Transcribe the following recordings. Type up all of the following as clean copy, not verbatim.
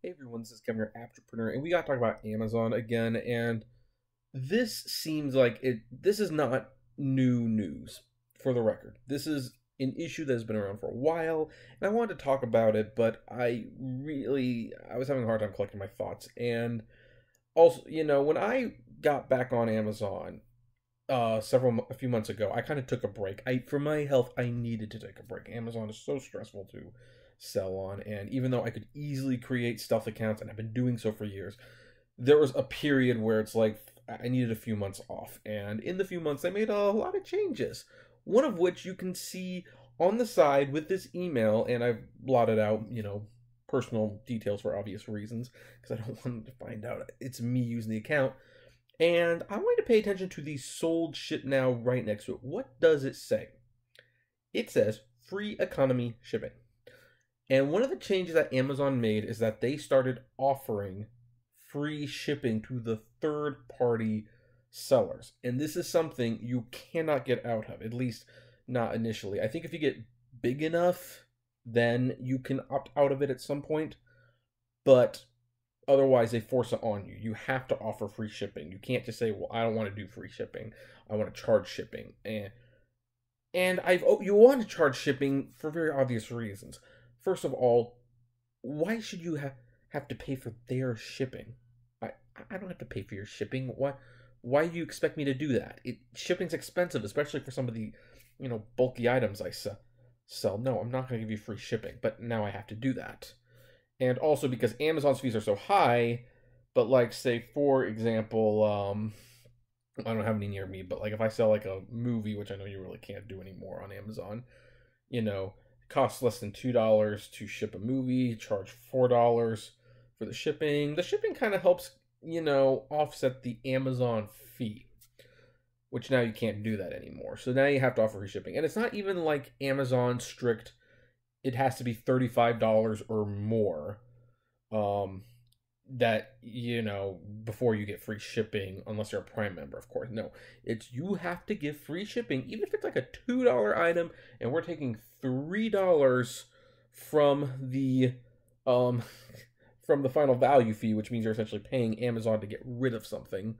Hey everyone, this is Kevin, your entrepreneur, and we got to talk about Amazon again. And this seems like this is not new news, for the record. This is an issue that has been around for a while, and I wanted to talk about it, but I was having a hard time collecting my thoughts. And also, when I got back on Amazon a few months ago, I kind of took a break. For my health, I needed to take a break. Amazon is so stressful to sell on, and even though I could easily create stealth accounts, and I've been doing so for years, there was a period where it's like I needed a few months off, and in the few months I made a lot of changes, one of which you can see on the side with this email, and I've blotted out, personal details for obvious reasons, because I don't want them to find out it's me using the account. And I want you to pay attention to the sold ship now right next to it. What does it say? It says free economy shipping. And one of the changes that Amazon made is that they started offering free shipping to the third-party sellers. And this is something you cannot get out of, at least not initially. I think if you get big enough, then you can opt out of it at some point. But otherwise, they force it on you. You have to offer free shipping. You can't just say, well, I don't want to do free shipping. I want to charge shipping. And you want to charge shipping for very obvious reasons. First of all, why should you have to pay for their shipping? I don't have to pay for your shipping. Why do you expect me to do that? Shipping's expensive, especially for some of the, bulky items I sell. No, I'm not going to give you free shipping, but now I have to do that. And also because Amazon's fees are so high, but like, say, for example, I don't have any near me, but like if I sell like a movie, which I know you really can't do anymore on Amazon, it costs less than $2 to ship a movie, charge $4 for the shipping. The shipping kind of helps, offset the Amazon fee, which now you can't do that anymore. So now you have to offer free shipping. And it's not even like Amazon strict, it has to be $35 or more that, before you get free shipping, unless you're a Prime member, of course. No, it's you have to give free shipping, even if it's like a $2 item, and we're taking $3 from the final value fee, which means you're essentially paying Amazon to get rid of something.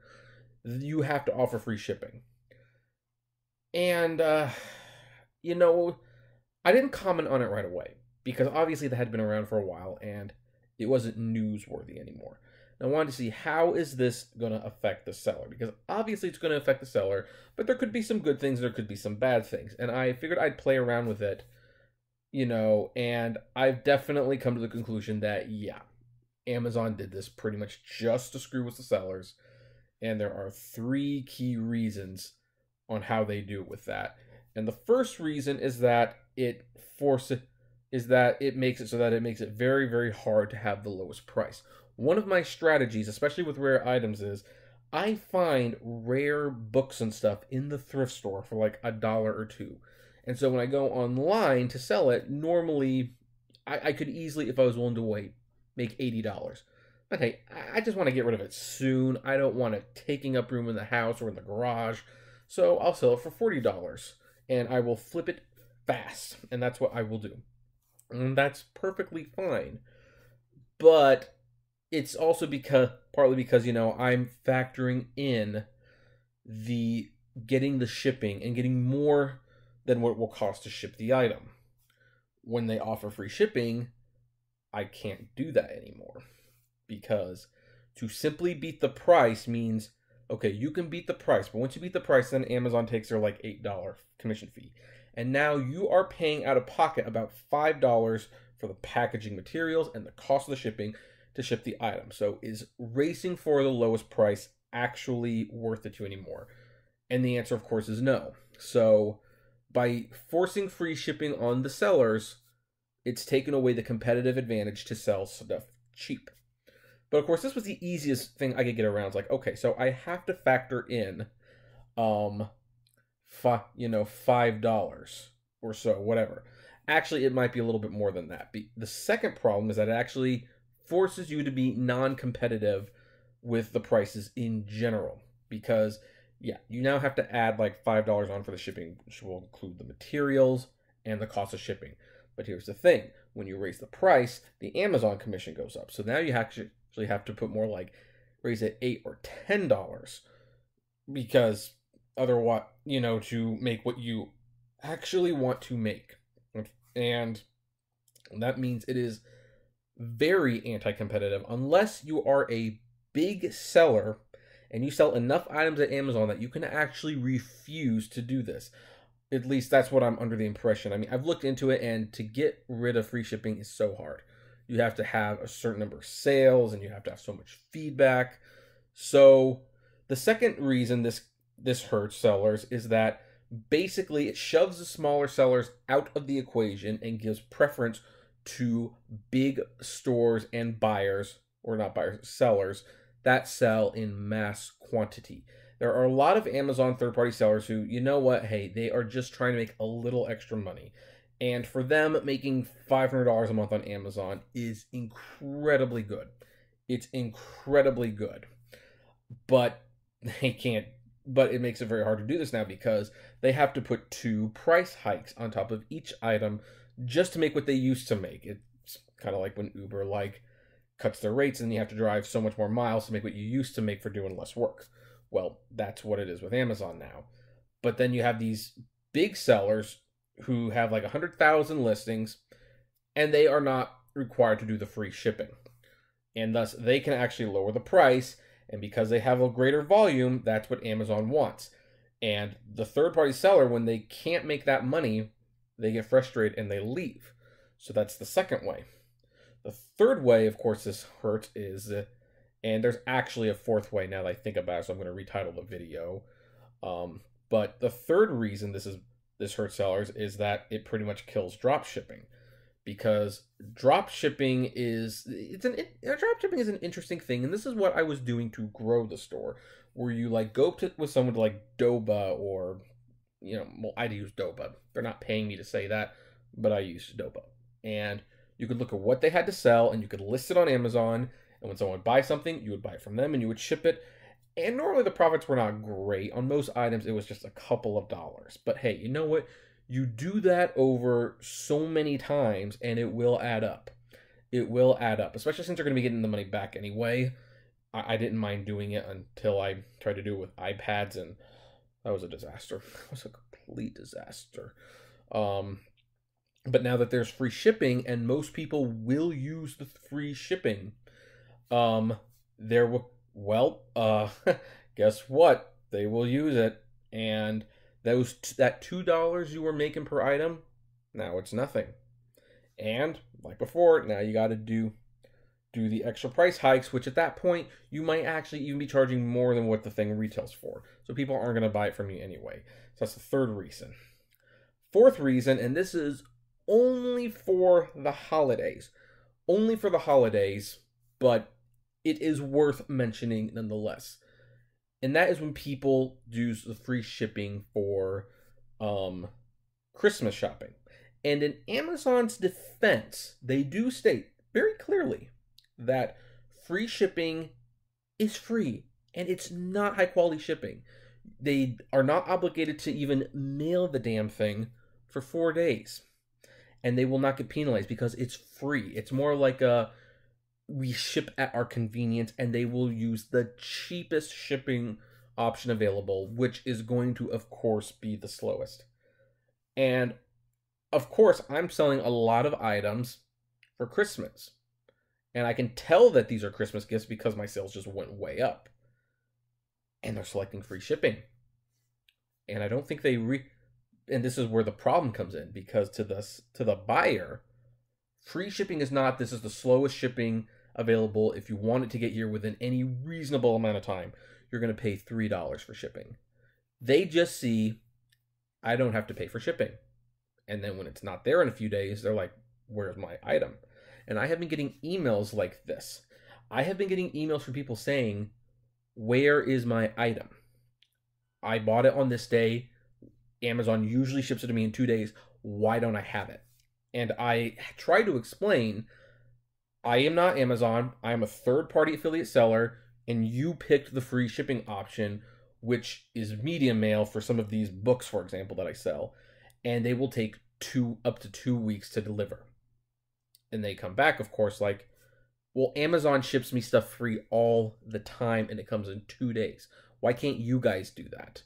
You have to offer free shipping. And I didn't comment on it right away because obviously that had been around for a while and it wasn't newsworthy anymore. And I wanted to see, how is this going to affect the seller? Because obviously it's going to affect the seller, but there could be some good things, there could be some bad things. And I figured I'd play around with it, and I've definitely come to the conclusion that, yeah, Amazon did this pretty much just to screw with the sellers. And there are 3 key reasons on how they do it with that. And the first reason is that it makes it very, very hard to have the lowest price. One of my strategies, especially with rare items, is I find rare books and stuff in the thrift store for like $1 or $2. And so when I go online to sell it, normally I could easily, if I was willing to wait, make $80. But hey, I just want to get rid of it soon. I don't want it taking up room in the house or in the garage. So I'll sell it for $40. And I will flip it fast. And that's what I will do. And that's perfectly fine. But it's also partly because, I'm factoring in the getting the shipping and getting more than what it will cost to ship the item. When they offer free shipping, I can't do that anymore. Because to simply beat the price means, okay, you can beat the price, but once you beat the price, then Amazon takes their like $8 commission fee. And now you are paying out of pocket about $5 for the packaging materials and the cost of the shipping to ship the item. So is racing for the lowest price actually worth it to you anymore? And the answer, of course, is no. So by forcing free shipping on the sellers, it's taken away the competitive advantage to sell stuff cheap. But of course, this was the easiest thing I could get around. It's like, okay, so I have to factor in, $5 or so, whatever. Actually, it might be a little bit more than that. The second problem is that it actually forces you to be non-competitive with the prices in general. Because, yeah, you now have to add like $5 on for the shipping, which will include the materials and the cost of shipping. But here's the thing. when you raise the price, the Amazon commission goes up. So now you actually have to put more like raise it $8 or $10 because otherwise, to make what you actually want to make. And that means it is very anti-competitive unless you are a big seller and you sell enough items at Amazon that you can actually refuse to do this. At least that's what I'm under the impression. I mean, I've looked into it, and to get rid of free shipping is so hard. You have to have a certain number of sales, and you have to have so much feedback. So the second reason this hurts sellers is that basically it shoves the smaller sellers out of the equation and gives preference to big stores and buyers, or not buyers, sellers, that sell in mass quantity. There are a lot of Amazon third-party sellers who, hey, they are just trying to make a little extra money. And for them, making $500 a month on Amazon is incredibly good. It's incredibly good. But it makes it very hard to do this now because they have to put 2 price hikes on top of each item just to make what they used to make. It's kind of like when Uber cuts their rates and you have to drive so much more miles to make what you used to make for doing less work. Well, that's what it is with Amazon now. But then you have these big sellers who have 100,000 listings, and they are not required to do the free shipping. And thus, they can actually lower the price, and because they have a greater volume, that's what Amazon wants. And the third-party seller, when they can't make that money, they get frustrated and they leave. So that's the second way. The third way, of course, this hurts is... and there's actually a fourth way now that I think about it, so I'm going to retitle the video. But the third reason this hurts sellers is that it pretty much kills drop shipping, because drop shipping is an interesting thing, and this is what I was doing to grow the store, where you go with someone to Doba or I use Doba. They're not paying me to say that, but I use Doba, and you could look at what they had to sell, and you could list it on Amazon. And when someone would buy something, you would buy it from them and you would ship it. And normally the profits were not great. On most items, it was just a couple of dollars. But hey, you know what? You do that over so many times and it will add up. It will add up, especially since you're going to be getting the money back anyway. I didn't mind doing it until I tried to do it with iPads, and that was a disaster. It was a complete disaster. But now that there's free shipping, and most people will use the free shipping, guess what? They will use it, and that $2 you were making per item, now it's nothing. And like before, now you got to do the extra price hikes, which at that point you might actually even be charging more than what the thing retails for. So people aren't going to buy it from you anyway. So that's the third reason. Fourth reason, and this is only for the holidays. Only for the holidays, but it is worth mentioning nonetheless. And that is when people use the free shipping for Christmas shopping. And in Amazon's defense, they do state very clearly that free shipping is free, and it's not high quality shipping. They are not obligated to even mail the damn thing for 4 days. And they will not get penalized because it's free. It's more like we ship at our convenience, and they will use the cheapest shipping option available, which is going to, of course, be the slowest. And, of course, I'm selling a lot of items for Christmas. And I can tell that these are Christmas gifts because my sales just went way up. And they're selecting free shipping. And I don't think and this is where the problem comes in, because to the buyer, free shipping is not, this is the slowest shipping available. If you want it to get here within any reasonable amount of time, you're going to pay $3 for shipping. They just see, I don't have to pay for shipping. And then when it's not there in a few days, they're like, where's my item? And I have been getting emails like this. I have been getting emails from people saying, where is my item? I bought it on this day. Amazon usually ships it to me in 2 days. Why don't I have it? And I try to explain, I am not Amazon. I am a third-party affiliate seller, and you picked the free shipping option, which is medium mail for some of these books, for example, that I sell. And they will take up to 2 weeks to deliver. And they come back, of course, like, well, Amazon ships me stuff free all the time and it comes in 2 days. Why can't you guys do that?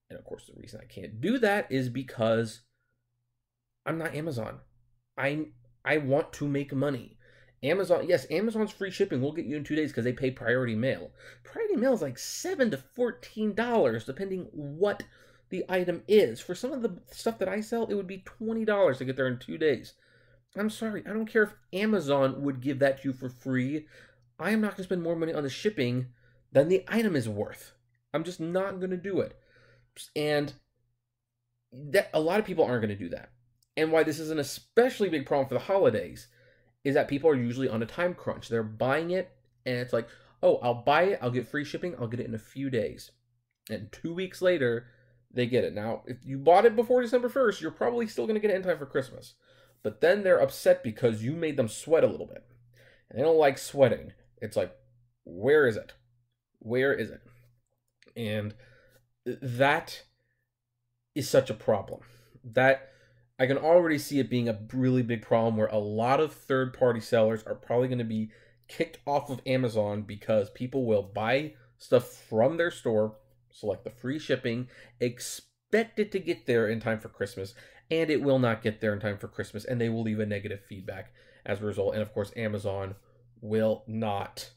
And of course, the reason I can't do that is because I'm not Amazon. I want to make money. Amazon, yes, Amazon's free shipping will get you in 2 days because they pay priority mail. Priority mail is like $7 to $14, depending what the item is. For some of the stuff that I sell, it would be $20 to get there in 2 days. I'm sorry, I don't care if Amazon would give that to you for free. I am not going to spend more money on the shipping than the item is worth. I'm just not going to do it. And that a lot of people aren't going to do that. And why this is an especially big problem for the holidays is that people are usually on a time crunch. They're buying it, and it's like, oh, I'll buy it, I'll get free shipping, I'll get it in a few days. And 2 weeks later, they get it. Now, if you bought it before December 1st, you're probably still going to get it in time for Christmas. But then they're upset because you made them sweat a little bit. And they don't like sweating. It's like, where is it? Where is it? And that is such a problem. That I can already see it being a really big problem where a lot of third-party sellers are probably going to be kicked off of Amazon because people will buy stuff from their store, select the free shipping, expect it to get there in time for Christmas, and it will not get there in time for Christmas, and they will leave a negative feedback as a result. And of course, Amazon will not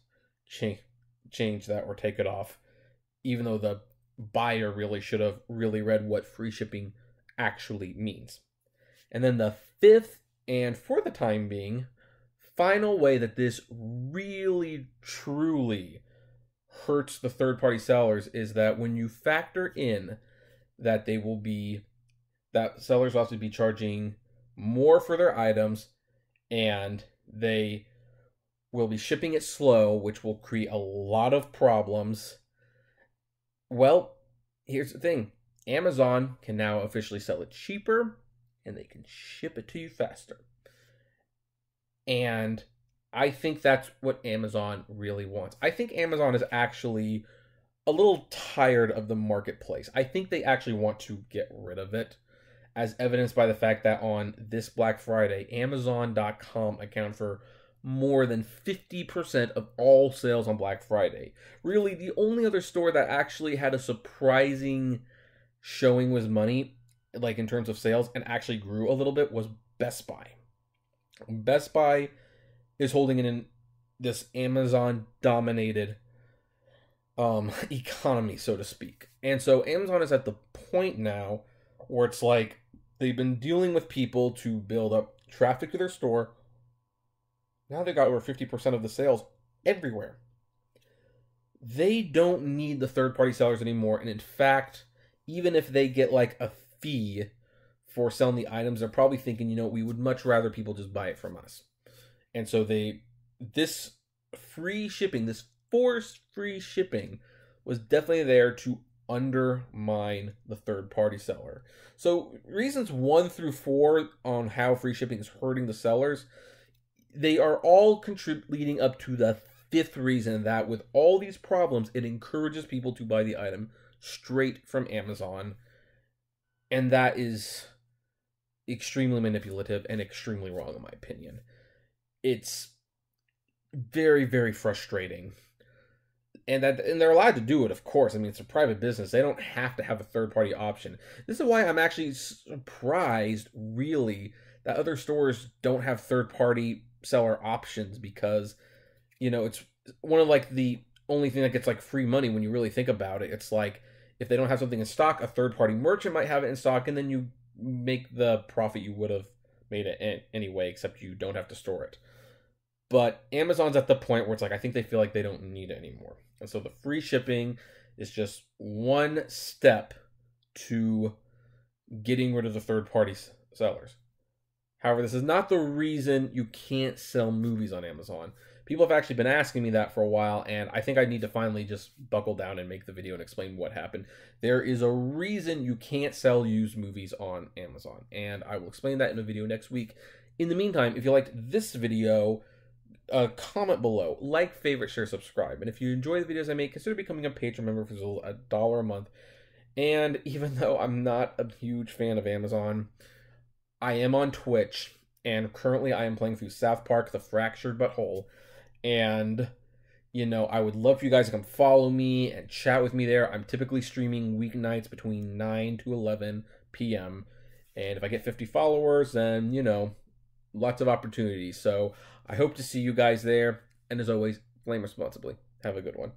change that or take it off, even though the buyer really should have really read what free shipping actually means. And then the fifth, and for the time being, final way that this really, truly hurts the third-party sellers is that when you factor in that that sellers will have to be charging more for their items, and they will be shipping it slow, which will create a lot of problems. Well, here's the thing. Amazon can now officially sell it cheaper, and they can ship it to you faster. And I think that's what Amazon really wants. I think Amazon is actually a little tired of the marketplace. I think they actually want to get rid of it, as evidenced by the fact that on this Black Friday, Amazon.com accounted for more than 50% of all sales on Black Friday. Really, the only other store that actually had a surprising showing was money, like in terms of sales, and actually grew a little bit, was Best Buy. Best Buy is holding in this Amazon-dominated economy, so to speak. And so Amazon is at the point now where it's like they've been dealing with people to build up traffic to their store. Now they've got over 50% of the sales everywhere. They don't need the third-party sellers anymore. And in fact, even if they get like a fee for selling the items, they're probably thinking, you know, we would much rather people just buy it from us. And so this free shipping, this forced free shipping, was definitely there to undermine the third-party seller. So reasons 1 through 4 on how free shipping is hurting the sellers, they are all leading up to the 5th reason, that with all these problems, it encourages people to buy the item straight from Amazon. And that is extremely manipulative and extremely wrong, in my opinion. It's very, very frustrating. And they're allowed to do it, of course. I mean, it's a private business. They don't have to have a third-party option. This is why I'm actually surprised, really, that other stores don't have third-party seller options, because, you know, it's one of like the only thing that gets like free money when you really think about it. It's like if they don't have something in stock, a third-party merchant might have it in stock, and then you make the profit you would have made it anyway, except you don't have to store it. But Amazon's at the point where it's like, I think they feel like they don't need it anymore. And so the free shipping is just one step to getting rid of the third-party sellers. However, this is not the reason you can't sell movies on Amazon. People have actually been asking me that for a while, and I think I need to finally just buckle down and make the video and explain what happened. There is a reason you can't sell used movies on Amazon, and I will explain that in a video next week. In the meantime, if you liked this video, comment below, like, favorite, share, subscribe. And if you enjoy the videos I make, consider becoming a patron member for $1 a month. And even though I'm not a huge fan of Amazon, I am on Twitch, And currently I am playing through South Park: The Fractured But Whole. And, you know, I would love for you guys to come follow me and chat with me there. I'm typically streaming weeknights between 9 to 11 p.m. And if I get 50 followers, then, you know, lots of opportunities. So I hope to see you guys there. And as always, flame responsibly. Have a good one.